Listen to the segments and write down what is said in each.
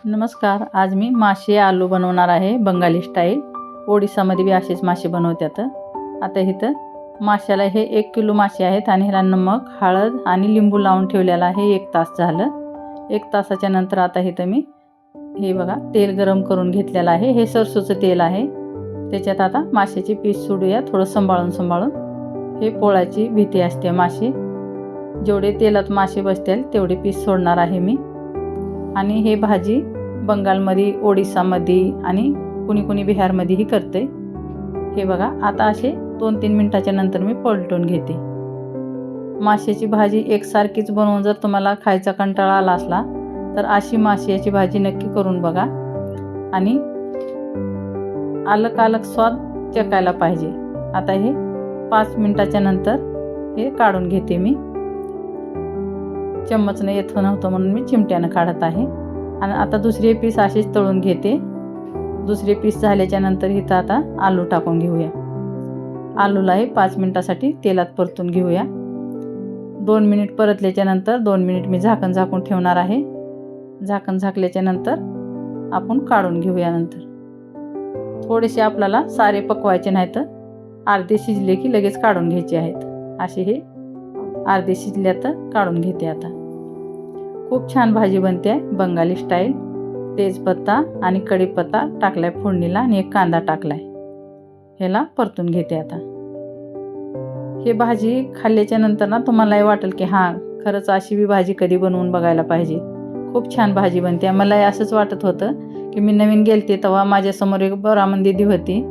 नमस्कार. आज मी मासे आलू बनवणार आहे बंगाली स्टाईल. ओडिसामध्ये बी असेच मासे बनवतात. आता इथं माशाला हे 1 किलो मासे आहेत आणि ह्याला नमक, हळद आणि लिंबू लावून ठेवलेला आहे. 1 तास झालं. 1 तासाच्या नंतर आता इथं मी हे बघा तेल गरम करून घेतलेलं आहे. हे सरसोचं तेल आहे. त्याच्यात आता माशाचे पीस सोडूया. थोडं सांभाळून हे पोळाची भीती असते. मासे जेवढे तेलात मासे बसतील तेवढे पीस सोडणार आहे मी. आणि हे भाजी बंगालमध्ये, ओडिसामध्ये आणि कुणी बिहारमध्येही करते. हे बघा आता असे 2-3 मिनिटाच्या नंतर मी पलटून घेते. माशाची भाजी एकसारखीच बनवून जर तुम्हाला खायचा कंटाळा आला असला तर अशी माशाची भाजी नक्की करून बघा आणि अलग स्वाद चखायला पाहिजे. आता हे 5 मिनिटाच्या नंतर हे काढून घेते मी. चम्मचनं येत नव्हतं म्हणून मी चिमट्यानं काढत आहे. आणि आता दुसरे पीस असेच तळून घेते. दुसरे पीस झाल्याच्या नंतर इथं आता आलू टाकून घेऊया. आलूला हे 5 मिनिटासाठी तेलात परतून घेऊया. 2 मिनिट परतल्याच्या नंतर 2 मिनिट मी झाकून ठेवणार आहे. झाकण झाकल्याच्या नंतर आपण काढून घेऊया. नंतर थोडेसे आपल्याला सारे पकवायचे नाहीत. अर्धे शिजले की लगेच काढून घ्यायचे आहेत. असे हे अर्धे शिजल्यात काढून घेते. आता खूप छान भाजी बनते बंगाली स्टाईल. तेजपत्ता आणि कढीपत्ता टाकलाय फोडणीला आणि 1 कांदा टाकलाय. ह्याला परतून घेते. आता हे भाजी खाल्ल्याच्या नंतर ना तुम्हालाही वाटेल की हां खरंच अशी बी भाजी कधी बनवून बघायला पाहिजे. खूप छान भाजी बनते. मलाही असंच वाटत होतं की मी नवीन गेलते तेव्हा माझ्यासमोर एक ब्राह्मण दीदी होती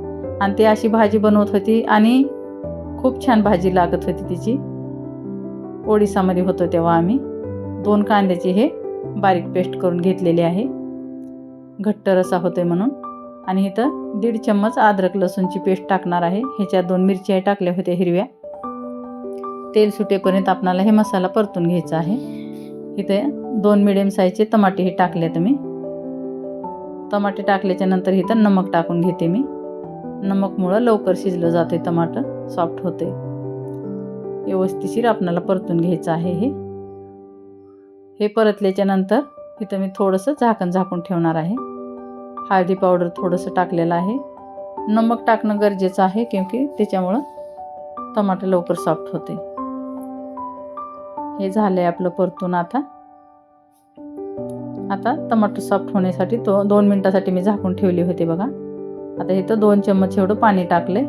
आणि ती अशी भाजी बनवत होती आणि खूप छान भाजी लागत होती तिची. ओडिसामध्ये होतो तेव्हा आम्ही 2 कांद्याची हे बारीक पेस्ट करून घेतलेली आहे. घट्ट रसा होतोय म्हणून. आणि इथं 1.5 चम्मच अद्रक लसूणची पेस्ट टाकणार आहे. ह्याच्यात 2 मिरच्या टाकल्या होत्या हिरव्या. तेल सुटेपर्यंत आपल्याला हे मसाला परतून घ्यायचा आहे. इथे 2 मिडियम साईजचे टमाटे हे टाकले तुम्ही. टमाटे टाकल्याच्या नंतर इथं नमक टाकून घेते मी. नमकमुळं लवकर शिजलं जाते. टमाटर सॉफ्ट होते. व्यवस्थिशीर आपल्याला परतून घ्यायचं आहे. हे परतल्याच्या नंतर इथं मी थोडंसं झाकून ठेवणार आहे. हळदी पावडर थोडंसं टाकलेलं आहे. नमक टाकणं गरजेचं आहे क्योंकि त्याच्यामुळं टमाटर लवकर सॉफ्ट होते. हे झालंय आपलं परतून. आता टमाटर सॉफ्ट होण्यासाठी 2 मिनिटासाठी मी झाकून ठेवली होती बघा. आता इथं 2 चम्मच एवढं पाणी टाकले.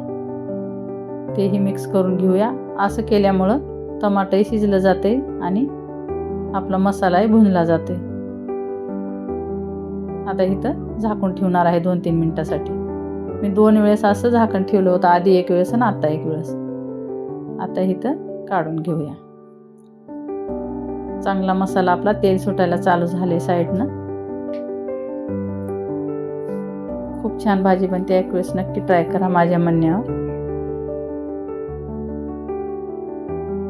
तेही मिक्स करून घेऊया. असं केल्यामुळं टमाटरही शिजलं जाते आणि आपला मसालाही भुनला जाते. आता इथं झाकून ठेवणार आहे 2-3 मिनिटासाठी. मी 2 वेळेस असं झाकण ठेवलं होतं. आधी 1 वेळेस आणि आता 1 वेळेस. आता इथं काढून घेऊया. चांगला मसाला आपला तेल सुटायला चालू झाले साईडनं. खूप छान भाजी बनते. 1 वेळेस नक्की ट्राय करा माझ्या म्हणण्यावर.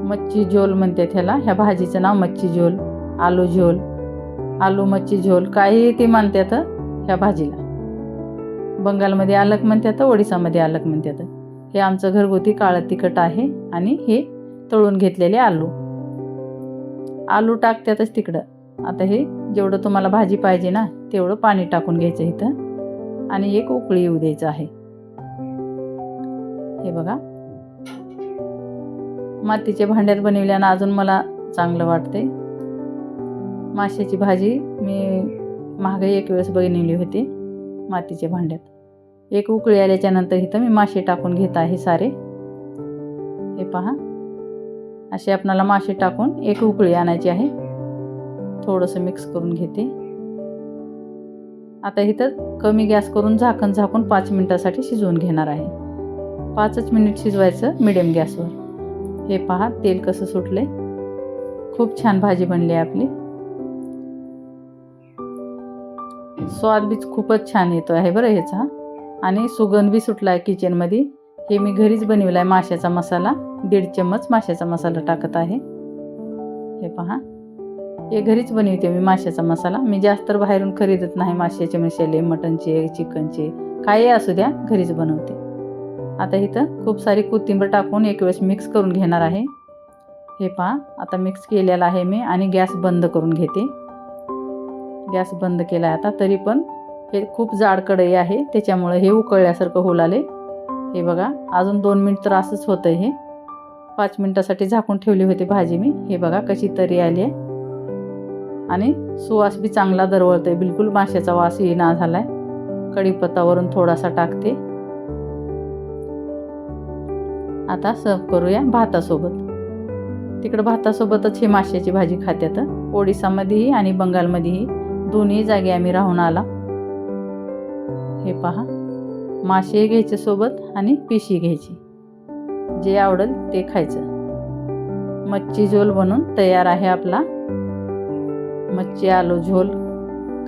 मच्छी झोल म्हणते त्याला. ह्या भाजीचं नाव मच्छी झोल, आलू झोल, आलू मच्छी झोल काही ते म्हणतात ह्या भाजीला. बंगालमध्ये अलग म्हणतात, ओडिसामध्ये अलग म्हणतात. हे आमचं घरगुती काळं तिखट आहे. आणि हे तळून घेतलेले आलू टाकतातच तिकडं. आता हे जेवढं तुम्हाला भाजी पाहिजे ना तेवढं पाणी टाकून घ्यायचं इथं आणि 1 उकळी येऊ द्यायचं आहे. हे बघा मातीच्या भांड्यात बनवल्यानं अजून मला चांगलं वाटते. माशाची भाजी मी मागे 1 वेळेस बनवली होती मातीच्या भांड्यात. 1 उकळी आल्याच्या नंतर इथं मी मासे टाकून घेत आहे सारे. हे पहा असे आपणाला मासे टाकून 1 उकळी आणायची आहे. थोडंसं मिक्स करून घेते. आता इथं कमी गॅस करून झाकून 5 मिनिटासाठी शिजवून घेणार आहे. 5च मिनिट शिजवायचं मिडियम गॅसवर. हे पहा तेल कसं सुटले. खूप छान भाजी बनली आपली. स्वाद बी खूपच छान येतो आहे बरं ह्याचा. आणि सुगंध बी सुटला आहे किचनमध्ये. हे मी घरीच बनवला आहे माशाचा मसाला. 1.5 चम्मच माशाचा मसाला टाकत आहे. हे पहा हे घरीच बनवते मी माशाचा मसाला. मी जास्त बाहेरून खरेदत नाही. माशाचे मसाले, मटनचे, चिकनचे काही असू द्या घरीच बनवते. आता इथं खूप सारी कोथिंबीर टाकून 1 वेळेस मिक्स करून घेणार आहे. हे पहा आता मिक्स केलेलं आहे मी आणि गॅस बंद करून घेते. गॅस बंद केला आहे आता. तरी पण हे खूप जाड कढई आहे त्याच्यामुळे हे उकळल्यासारखं होऊ लागले. हे बघा अजून 2 मिनिट तर असंच होतं. हे 5 मिनिटासाठी झाकून ठेवली होती भाजी मी. हे बघा कशी तरी आली आहे आणि सुवास बी चांगला दरवळतोय. बिलकुल माशाचा वास येईना झालाय. कढीपत्ता वरून थोडासा टाकते. आता सर्व करूया भातासोबत. तिकडं भातासोबतच ही माशाची भाजी खात्यात. ओडिसामध्येही आणि बंगालमध्येही दोन्ही जागी आम्ही राहून आला. हे पहा मासे घ्यायचे सोबत आणि पिशी घ्यायची. जे आवडेल ते खायचं. मच्छी झोल बनून तयार आहे आपला. मच्छी आलू झोल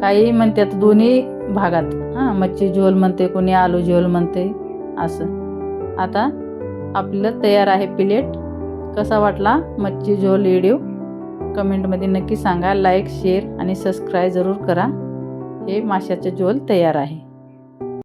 काही म्हणतात दोन्ही भागात. मच्छी झोल म्हणते कोणी, आलू झोल म्हणते असं. आता आपलं तयार आहे प्लेट. कसा वाटला मच्छी झोल व्हिडिओ कमेंटमध्ये नक्की सांगा. लाईक शेअर आणि सबस्क्राईब जरूर करा. हे माशाचे झोल तयार आहे.